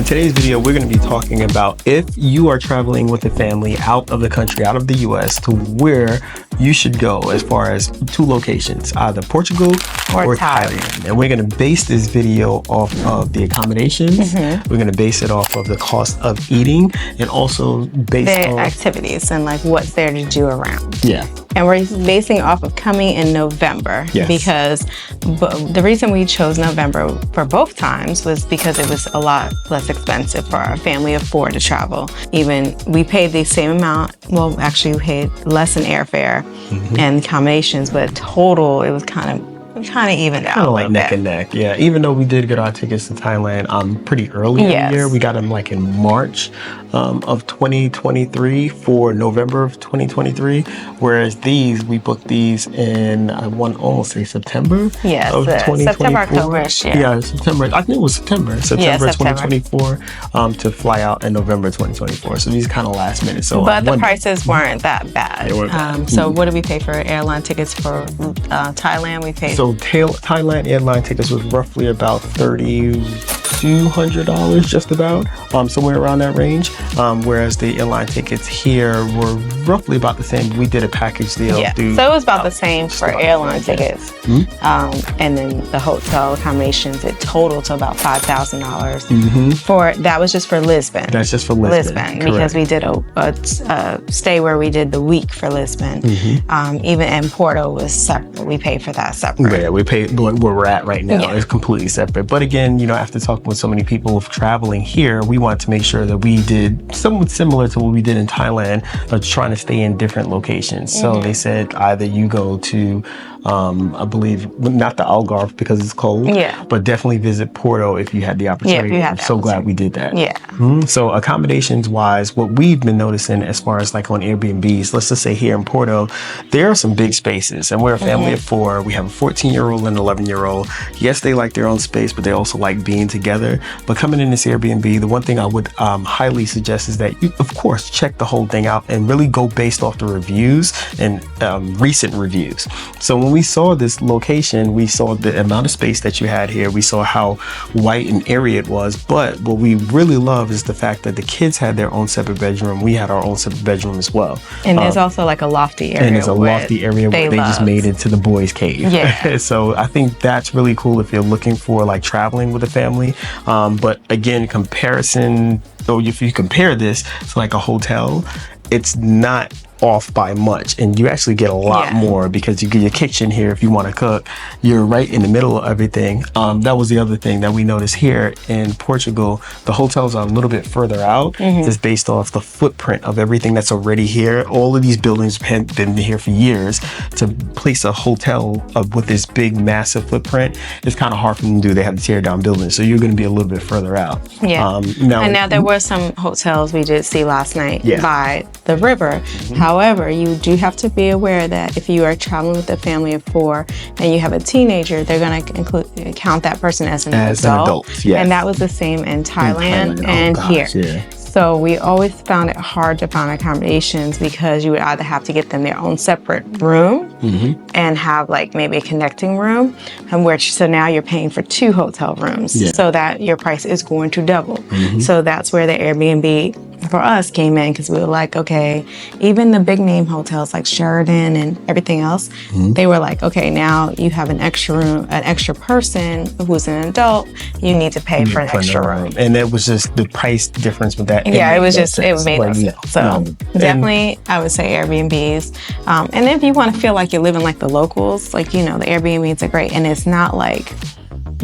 today's video, we're going to be talking about if you are traveling with a family out of the country, out of the US, to where you should go as far as two locations, either Portugal or Thailand. And we're going to base this video off of the accommodations. We're going to base it off of the cost of eating and also based on activities and like what's there to do around. Yeah. And we're basing off of coming in November because the reason we chose November for both times was because it was a lot less expensive for our family of four to travel. Even we paid the same amount, well, actually we paid less in airfare and accommodations, but total it was kind of evened out. Kind of like neck and neck, yeah. Even though we did get our tickets to Thailand pretty early in the year. We got them like in March of 2023 for November of 2023. Whereas these, we booked these in, I want to almost say September. Yes, of 2024. September, October. Yeah, September. I think it was September. September 2024 to fly out in November 2024. So these kind of last minute. So, but the prices weren't that bad. They weren't bad. So what did we pay for airline tickets for Thailand? We paid. So Thailand airline tickets was roughly about $3,200, just about, somewhere around that range. Whereas the airline tickets here were roughly about the same. We did a package deal. Yeah, so it was about the same for airline tickets. And then the hotel accommodations, it totaled to about $5,000. For that was just for Lisbon. That's just for Lisbon. Because we did a stay where we did the week for Lisbon. Even in Porto was separate. We paid for that separate. Yeah, we paid where we're at right now. It's completely separate. But again, you know, after talking with so many people traveling here, we wanted to make sure that we did somewhat similar to what we did in Thailand, but trying to stay in different locations. So they said either you go to, I believe, not the Algarve because it's cold, but definitely visit Porto if you had the opportunity. I'm so glad we did that. So accommodations wise, what we've been noticing as far as like on Airbnbs, let's just say here in Porto, there are some big spaces, and we're a family of four. We have a 14-year-old and an 11-year-old. Yes, they like their own space, but they also like being together. But coming in this Airbnb, the one thing I would highly suggest is that you, of course, check the whole thing out and really go based off the reviews and recent reviews. So when we saw this location, we saw the amount of space that you had here. We saw how white and airy it was. But what we really love is the fact that the kids had their own separate bedroom. We had our own separate bedroom as well. And there's also like a lofty area. And there's a lofty area where they just made it to the boys' cave. Yeah. So I think that's really cool if you're looking for like traveling with a family. But again, comparison, so if you compare this to like a hotel, it's not off by much, and you actually get a lot more because you get your kitchen here if you want to cook. You're right in the middle of everything. That was the other thing that we noticed here in Portugal. The hotels are a little bit further out, just based off the footprint of everything that's already here. All of these buildings have been here for years. To place a hotel with this big, massive footprint, it's kind of hard for them to do. They have to tear down buildings, so you're going to be a little bit further out. Now there were some hotels we did see last night by the river. However, you do have to be aware that if you are traveling with a family of four and you have a teenager, they're going to count that person as an adult. And that was the same in Thailand and here. So we always found it hard to find accommodations because you would either have to get them their own separate room and have like maybe a connecting room, so now you're paying for two hotel rooms, so that your price is going to double. So that's where the Airbnb for us came in, because we were like, okay, even the big name hotels like Sheraton and everything else, they were like, okay, now you have an extra room, an extra person who's an adult, you need to pay for an extra room. And it was just the price difference with that. Yeah, it was just, it made no sense. So definitely, I would say Airbnbs. And if you want to feel like you're living like the locals, like, you know, the Airbnbs are great. And it's not like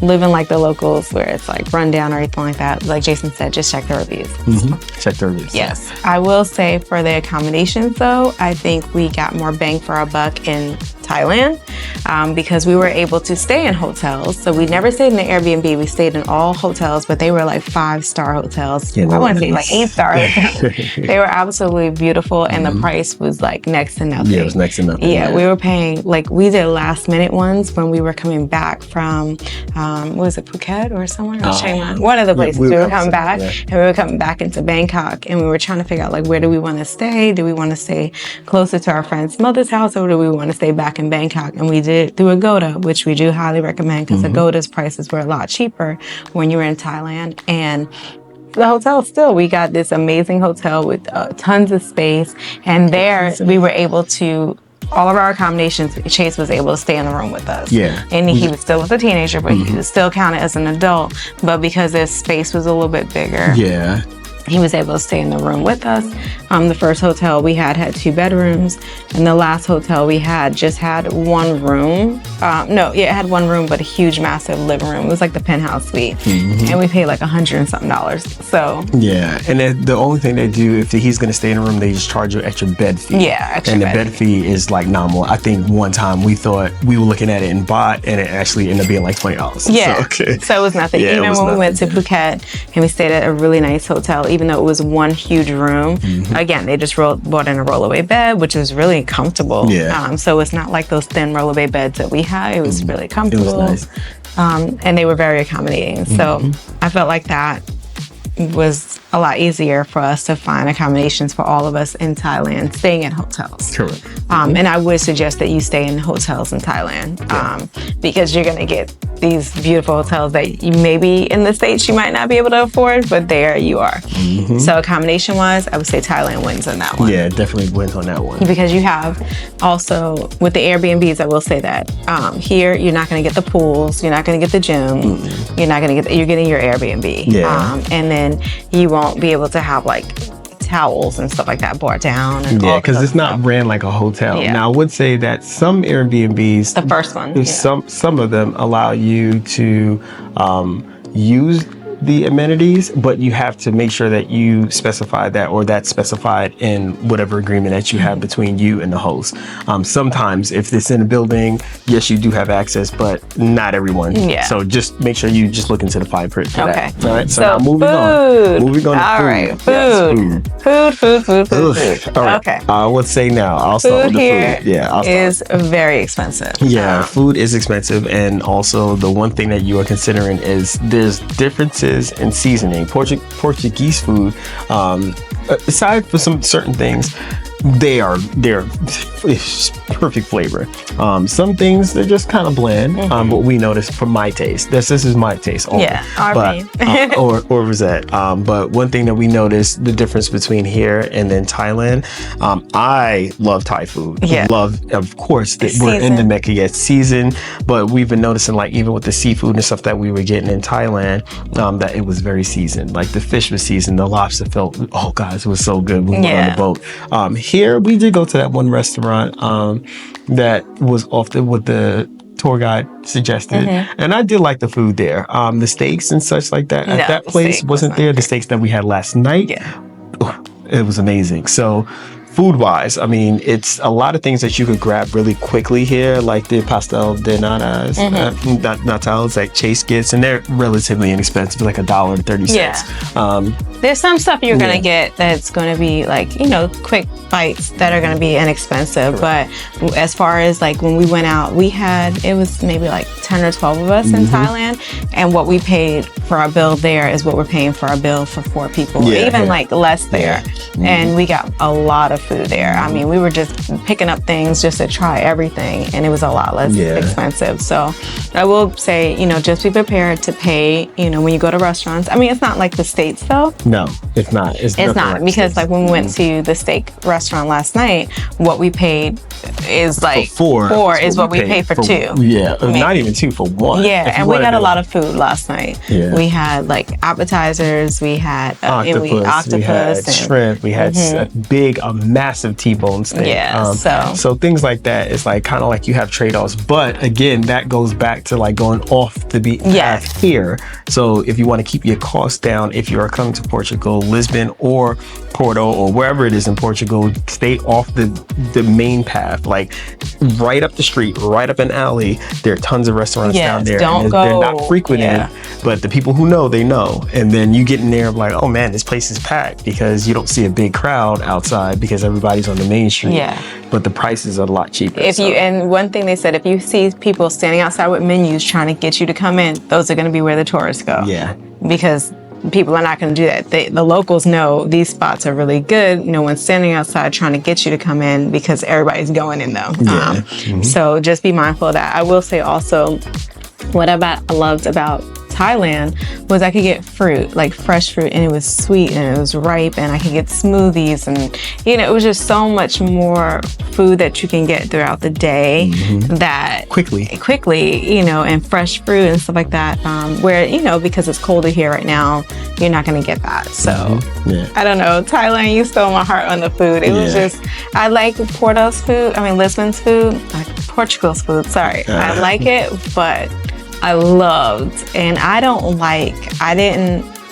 living like the locals where it's like run down or anything like that. Like Jason said, just check the reviews. Check the reviews. Yes. I will say for the accommodations though, I think we got more bang for our buck in Thailand because we were able to stay in hotels. So we never stayed in the Airbnb. We stayed in all hotels, but they were like 5-star hotels. I want to say like 8-star hotels. They were absolutely beautiful, and the price was like next to nothing. Yeah, it was next to nothing. Yeah, we were paying, like we did last minute ones when we were coming back from, what was it, Phuket or somewhere? Or Chiang Mai? One of the places. We were coming back, and we were coming back into Bangkok, and we were trying to figure out like, where do we want to stay? Do we want to stay closer to our friend's mother's house, or do we want to stay back in Bangkok? And we did through Agoda, which we do highly recommend, because Agoda's prices were a lot cheaper when you were in Thailand. And the hotel still. We got this amazing hotel with tons of space. And there we were able to, all of our accommodations, Chase was able to stay in the room with us. Yeah. And he was still a teenager, but he was still counted as an adult. But because his space was a little bit bigger. Yeah. He was able to stay in the room with us. The first hotel we had 2 bedrooms, and the last hotel we had just had 1 room. It had 1 room, but a huge, massive living room. It was like the penthouse suite, and we paid like $100 and something. So yeah, and then the only thing they do if he's going to stay in a room, they just charge you extra bed fee. Yeah, extra and the bed fee is like nominal. I think one time we thought we were looking at it in baht, and it actually ended up being like $20. Yeah, so it was nothing. Yeah, even when we went to Phuket and we stayed at a really nice hotel, even though it was 1 huge room. Again, they just bought in a rollaway bed, which was really comfortable. Yeah. So it's not like those thin rollaway beds that we had. It was really comfortable. It was nice. And they were very accommodating. So I felt like that was a lot easier for us to find accommodations for all of us in Thailand, staying at hotels. Correct. And I would suggest that you stay in hotels in Thailand because you're going to get these beautiful hotels that you maybe in the States you might not be able to afford, but there you are. So accommodation wise, I would say Thailand wins on that one. Yeah, definitely wins on that one. Because you have also, with the Airbnbs, I will say that here you're not going to get the pools, you're not going to get the gym, you're getting your Airbnb. Yeah. And then you won't be able to have like towels and stuff like that brought down. And because it's not ran like a hotel. Yeah. Now, I would say that some Airbnbs, the first one, some of them allow you to use the amenities, but you have to make sure that you specify that, or that's specified in whatever agreement that you have between you and the host. Sometimes if it's in a building, yes, you do have access, but not everyone. Yeah. So just make sure you just look into the fine print for that. All right. So now moving on. Moving on to all food. right. Yes, Food. All right. Okay. I would say now, I'll start with the food. Yeah. I'll start. Is very expensive. Yeah, food is expensive, and also the one thing that you are considering is there's differences in seasoning. Portuguese food, aside for some certain things, they're perfect flavor. Some things they're just kind of bland. But we noticed for my taste, this is my taste only. Yeah, or Rosette. But one thing that we noticed the difference between here and then Thailand. I love Thai food. Yeah. Love, of course, that we're in the Mecca yet season. But we've been noticing, like even with the seafood and stuff that we were getting in Thailand, that it was very seasoned. Like the fish was seasoned, the lobster felt. Oh guys, it was so good when we were on the boat. Here we did go to that one restaurant that was often what the tour guide suggested, and I did like the food there. The steaks and such like that at that place wasn't there. The steaks that we had last night, it was amazing. So food wise, I mean, it's a lot of things that you could grab really quickly here, like the pastel de natas, natals like Chase gets, and they're relatively inexpensive, like $1.30. Yeah. There's some stuff you're gonna get that's gonna be like, quick bites that are gonna be inexpensive. But as far as like when we went out, it was maybe like 10 or 12 of us in Thailand, and what we paid for our bill there is what we're paying for our bill for 4 people, even like less there. And we got a lot of food there. I mean, we were just picking up things just to try everything, and it was a lot less expensive. So I will say, just be prepared to pay, when you go to restaurants. I mean, it's not like the States though. No, it's not. It's not like because like when we went to the steak restaurant last night, what we paid is like for 4 is what we paid for 2. Yeah, not even 2 for 1. Yeah, and we got a lot of food last night. Yeah. We had like appetizers, we had octopus, we had shrimp, we had a massive T-bone steak. Yeah, so things like that. It's like kind of like you have trade-offs, but again, that goes back to like going off the beaten path here. So if you want to keep your costs down, if you are coming to Portugal, Lisbon or Porto or wherever it is in Portugal, stay off the main path, like right up the street, right up an alley. There are tons of restaurants down there. Don't go. They're not frequented, but the people who know, they know. And then you get in there like, oh man, this place is packed, because you don't see a big crowd outside because everybody's on the main street. Yeah. But the prices are a lot cheaper. And one thing they said, if you see people standing outside with menus trying to get you to come in, those are going to be where the tourists go. Yeah. Because people are not going to do that. The locals know these spots are really good. No one's standing outside trying to get you to come in because everybody's going in though. So just be mindful of that. I will say also, what I loved about Thailand was I could get fruit, like fresh fruit, and it was sweet and it was ripe, and I could get smoothies, and it was just so much more food that you can get throughout the day that quickly, and fresh fruit and stuff like that. Where because it's colder here right now, you're not going to get that. So I don't know. Thailand, you stole my heart on the food. It was just, I like Lisbon's food, like Portugal's food. Sorry, I like it, but I loved, and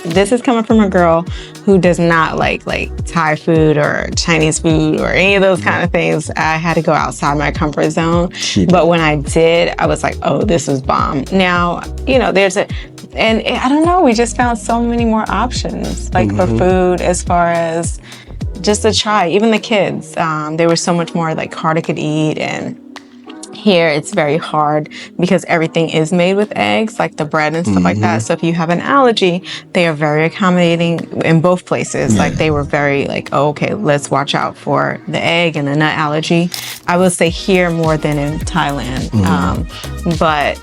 this is coming from a girl who does not like Thai food or Chinese food or any of those kind of things. I had to go outside my comfort zone. But when I did, I was like, oh, this is bomb. Now, and I don't know, we just found so many more options, for food, as far as just to try. Even the kids, there was so much more hard I could eat, and here it's very hard because everything is made with eggs, like the bread and stuff like that. So if you have an allergy, they are very accommodating in both places. They were very okay, let's watch out for the egg and the nut allergy. I would say here more than in Thailand, but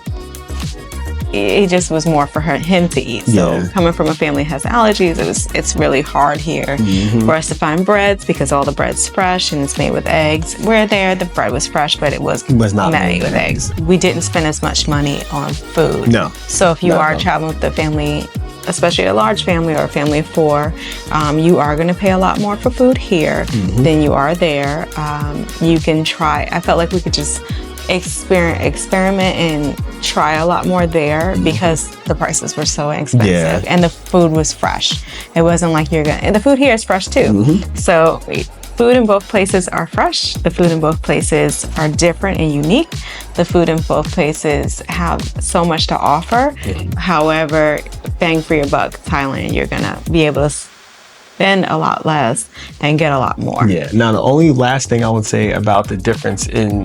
it just was more for him to eat. So coming from a family that has allergies, it's really hard here for us to find breads, because all the bread's fresh and it's made with eggs. Where there, the bread was fresh, but it was not made with eggs. We didn't spend as much money on food. No. So if you are traveling with the family, especially a large family or a family of 4, you are going to pay a lot more for food here than you are there. You can try. I felt like we could just experiment and try a lot more there because the prices were so expensive and the food was fresh. It wasn't like and the food here is fresh too. So food in both places are fresh. The food in both places are different and unique. The food in both places have so much to offer. However, bang for your buck, Thailand, you're gonna be able to spend a lot less and get a lot more. Now, the only last thing I would say about the difference in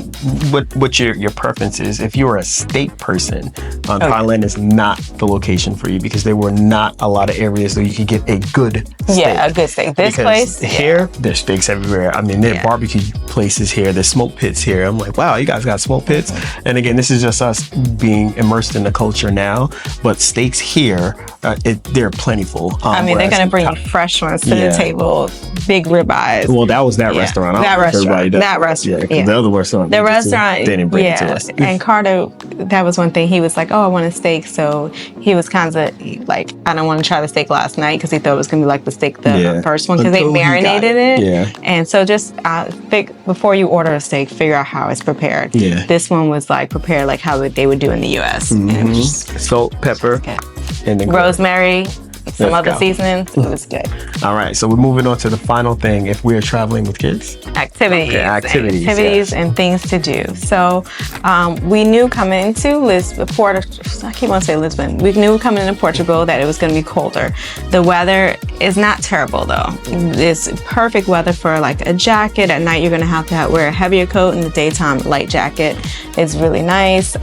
what your preference is, if you're a steak person, Thailand is not the location for you, because there were not a lot of areas where you could get a good steak. A good steak. This place, here, there's steaks everywhere. I mean, there are barbecue places here, there's smoke pits here. I'm like, wow, you guys got smoke pits. And again, this is just us being immersed in the culture now, but steaks here, they're plentiful. They're gonna bring you fresh ones to the table, big ribeyes. Well, that was that restaurant. That restaurant. The other restaurant. The restaurant. They didn't bring it to us. And Carter, that was one thing. He was like, oh, I want a steak. So he was kind of like, I don't want to try the steak last night, because he thought it was going to be like the steak, the first one, because they marinated it. And so just before you order a steak, figure out how it's prepared. This one was prepared like how they would do in the U.S. And it was just, salt, pepper, and then rosemary. Some other seasonings. It was good. All right, so we're moving on to the final thing. If we are traveling with kids, activities, and things to do. So we knew coming into Lisbon. I keep on saying Lisbon. We knew coming into Portugal that it was going to be colder. The weather is not terrible though. It's perfect weather for a jacket. At night, you're going to have wear a heavier coat. In the daytime, light jacket. It's really nice.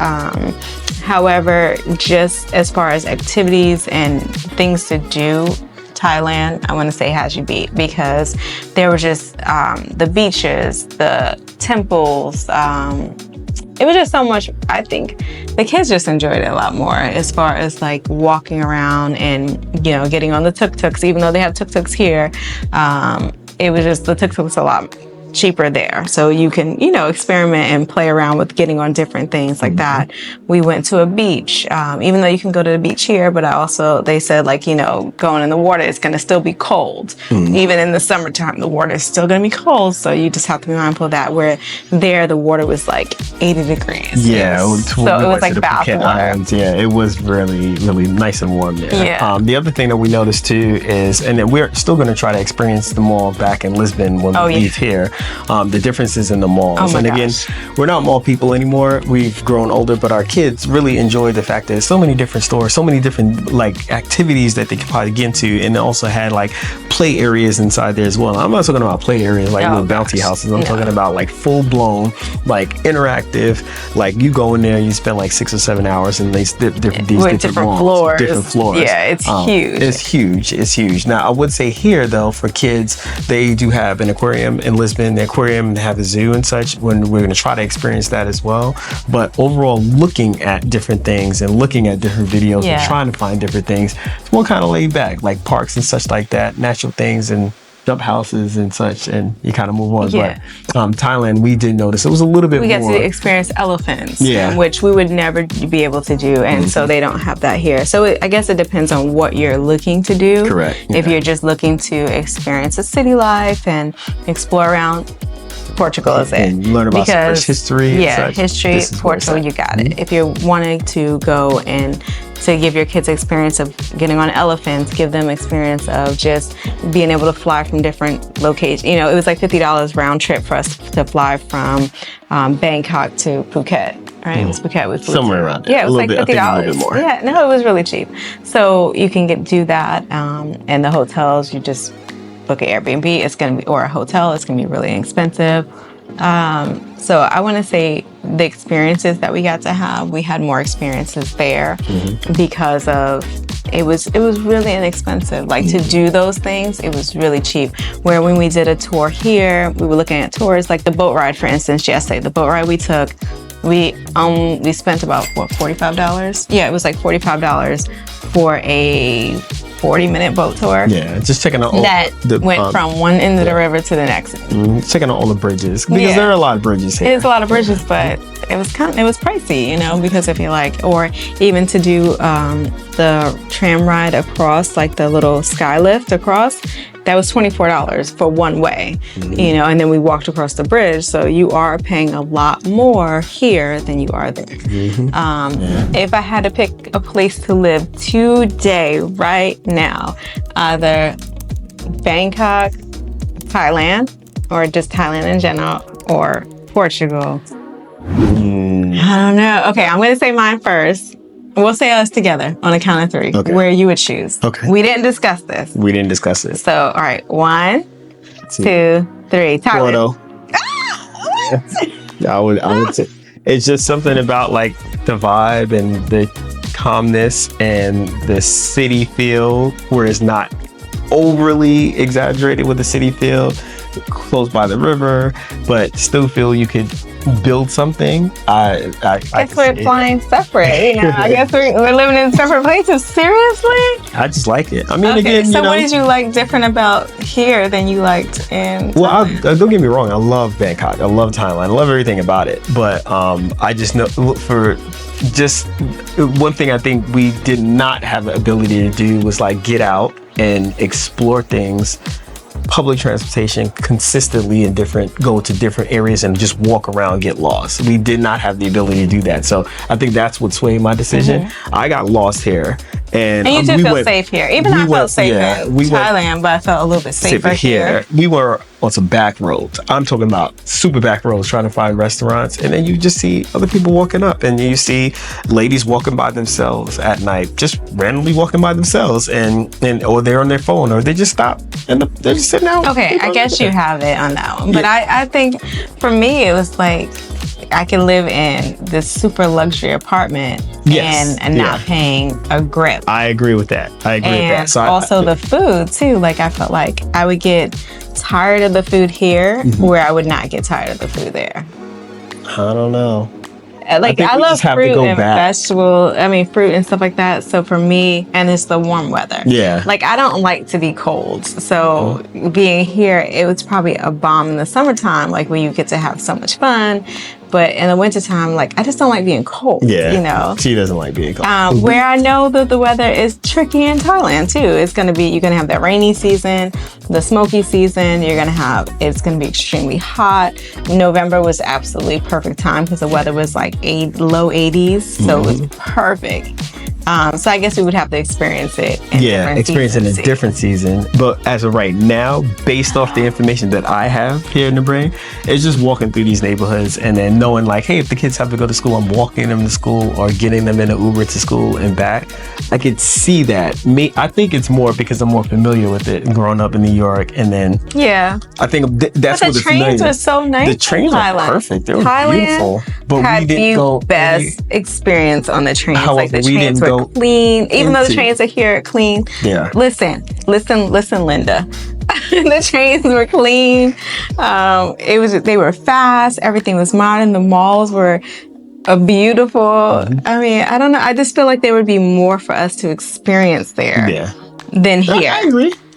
However, just as far as activities and things to do, Thailand, I want to say has you beat, because there were just the beaches, the temples. It was just so much. I think the kids just enjoyed it a lot more, as far as walking around and getting on the tuk-tuks. Even though they have tuk-tuks here, it was just the tuk-tuks a lot cheaper there, so you can experiment and play around with getting on different things like that. We went to a beach, even though you can go to the beach here, but they said going in the water, it's going to still be cold. Even in the summertime, the water is still going to be cold, so you just have to be mindful of that. Where there, the water was 80 degrees. So it was like bath water. It was really, really nice and warm there. The other thing that we noticed too is, and then we're still going to try to experience the mall back in Lisbon when we leave here, the differences in the malls. And again, we're not mall people anymore. We've grown older, but our kids really enjoy the fact that there's so many different stores, so many different activities that they could probably get into, and also had play areas inside there as well. I'm not talking about play areas like little bouncy houses. I'm talking about like full blown, like interactive, like you go in there, you spend like 6 or 7 hours and they different floors. Different floors. Yeah, it's huge. It's huge. It's huge. Now, I would say here though, for kids, they do have an aquarium in Lisbon, the aquarium, they have a zoo and such, when we're going to try to experience that as well. But overall, looking at different things and looking at different videos and trying to find different things, it's more kind of laid back, like parks and such like that, natural things and jump houses and such, and you kind of move on. But Thailand, we did notice it was a little bit more. We got to experience elephants, which we would never be able to do, and so they don't have that here. So I guess it depends on what you're looking to do. Correct. If you're just looking to experience a city life and explore around, Portugal is it. And learn about Spanish history. History, Portugal, you got it. If you're wanting to go and to give your kids experience of getting on elephants, give them experience of just being able to fly from different locations. You know, it was like $50 round trip for us to fly from Bangkok to Phuket. Right, it was Phuket. We flew somewhere around there. Yeah, it was like $50. I think a little bit more. Yeah, no, it was really cheap. So you can do that, and the hotels, you just book an Airbnb. It's gonna be, or a hotel. It's gonna be really inexpensive. So I want to say the experiences that we got to have, we had more experiences there because of it was really inexpensive. Like to do those things, it was really cheap. Where when we did a tour here, we were looking at tours like the boat ride, for instance. Yesterday, the boat ride we took, we spent about $45. Yeah, it was like $45 for a 40-minute boat tour. Yeah, just checking out all went from one end of the river to the next. Checking out all the bridges because there are a lot of bridges here. There's a lot of bridges, but it was pricey, you know, because if you like, or even to do the tram ride across, like the little sky lift across, that was $24 for one way, you know, and then we walked across the bridge. So you are paying a lot more here than you are there. If I had to pick a place to live today, right now, either Bangkok, Thailand, or just Thailand in general, or Portugal. I don't know. Okay, I'm going to say mine first. We'll say us together on a count of 3. Okay. Where you would choose. Okay. We didn't discuss this. So, all right. 1, 2, 3. Porto. I would say it's just something about like the vibe and the calmness and the city feel, where it's not overly exaggerated with the city feel, close by the river, but still feel you could build something. I guess we're flying separate. You know, I guess we're living in separate places. Seriously? I just like it. I mean, again, so what did you like different about here than you liked in Thailand? Well, don't get me wrong. I love Bangkok. I love Thailand. I love everything about it. But I just know for just one thing I think we did not have the ability to do was like get out and explore things. Public transportation consistently go to different areas and just walk around, get lost. We did not have the ability to do that. So I think that's what swayed my decision. I got lost here. And you do feel safe here. Even though I felt safe in Thailand, but I felt a little bit safer here. We were on some back roads. I'm talking about super back roads trying to find restaurants. And then you just see other people walking up, and you see ladies walking by themselves at night, just randomly walking by themselves, and or they're on their phone, or they just stop and they're just sitting out. Okay, I guess you have it on that one. But I think for me, it was like, I can live in this super luxury apartment and not paying a grip. I agree with that. So also the food too. Like I felt like I would get tired of the food here where I would not get tired of the food there. I don't know. Like I love fruit and vegetable. I mean, fruit and stuff like that. So for me, and it's the warm weather. Yeah. Like I don't like to be cold. So being here, it was probably a bomb in the summertime, like when you get to have so much fun. But in the wintertime, like, I just don't like being cold, you know? She doesn't like being cold. Where I know that the weather is tricky in Thailand, too. It's going to be, you're going to have that rainy season, the smoky season. It's going to be extremely hot. November was absolutely perfect time because the weather was like low 80s. So it was perfect. So I guess we would have to experience it. Experience it in a different season. But as of right now, based off the information that I have here in the brain, it's just walking through these neighborhoods and then knowing like, hey, if the kids have to go to school, I'm walking them to school or getting them in an Uber to school and back. I could see that. I think it's more because I'm more familiar with it growing up in New York. And then I think that's what the trains were so nice. The trains are perfect. They were beautiful. But had we didn't go best experience on the trains. However, like the trains were clean, even though the trains are here clean. Yeah. Listen, Linda. The trains were clean. They were fast. Everything was modern. The malls were beautiful. I mean, I don't know. I just feel like there would be more for us to experience there than here.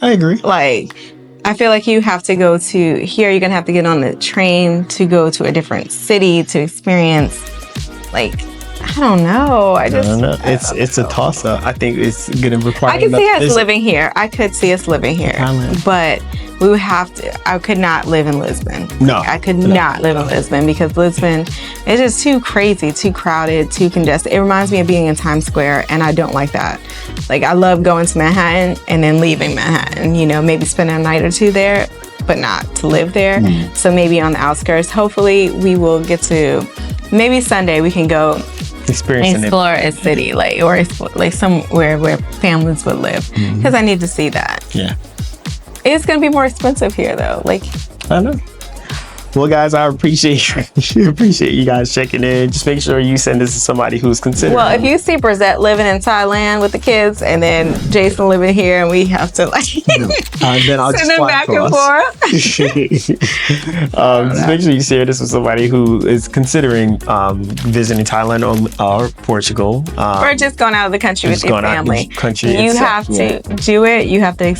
I agree. Like, I feel like you have to go to here. You're gonna have to get on the train to go to a different city to experience. Like, I don't know. I don't know. It's a toss up. I think it's gonna require. I could see us living here. But we would have to. I could not live in Lisbon. No, I could not live in Lisbon because Lisbon is just too crazy, too crowded, too congested. It reminds me of being in Times Square, and I don't like that. Like, I love going to Manhattan and then leaving Manhattan. You know, maybe spending a night or two there, but not to live there. So maybe on the outskirts. Hopefully, we will get to. Maybe Sunday we can go. Explore a city, or somewhere where families would live, because I need to see that. Yeah, it's gonna be more expensive here, though. Like, I know. Well, guys, I appreciate you guys checking in. Just make sure you send this to somebody who's considering. Well, if you see Brizette living in Thailand with the kids, and then Jason living here, and we have to then I'll send them back and forth. Just make sure you share this with somebody who is considering visiting Thailand or Portugal, or just going out of the country with your family. You have to do it. You have to,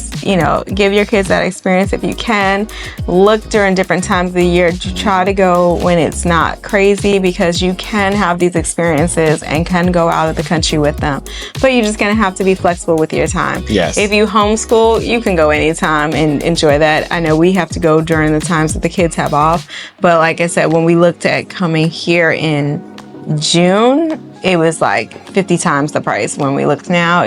give your kids that experience if you can. Look during different times of the year. Try to go when it's not crazy, because you can have these experiences and can go out of the country with them. But you're just gonna have to be flexible with your time. Yes. If you homeschool, you can go anytime and enjoy that. I know we have to go during the times that the kids have off. But like I said, when we looked at coming here in June, it was like 50 times the price. When we looked now,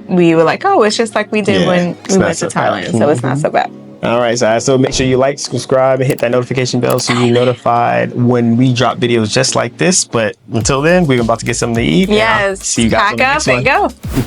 we were like, oh, it's just like we did when we went to Thailand. So it's not so bad. All right, so make sure you like, subscribe, and hit that notification bell so you're notified when we drop videos just like this. But until then, we're about to get something to eat. Yes. See you guys on the next one. Pack up and go.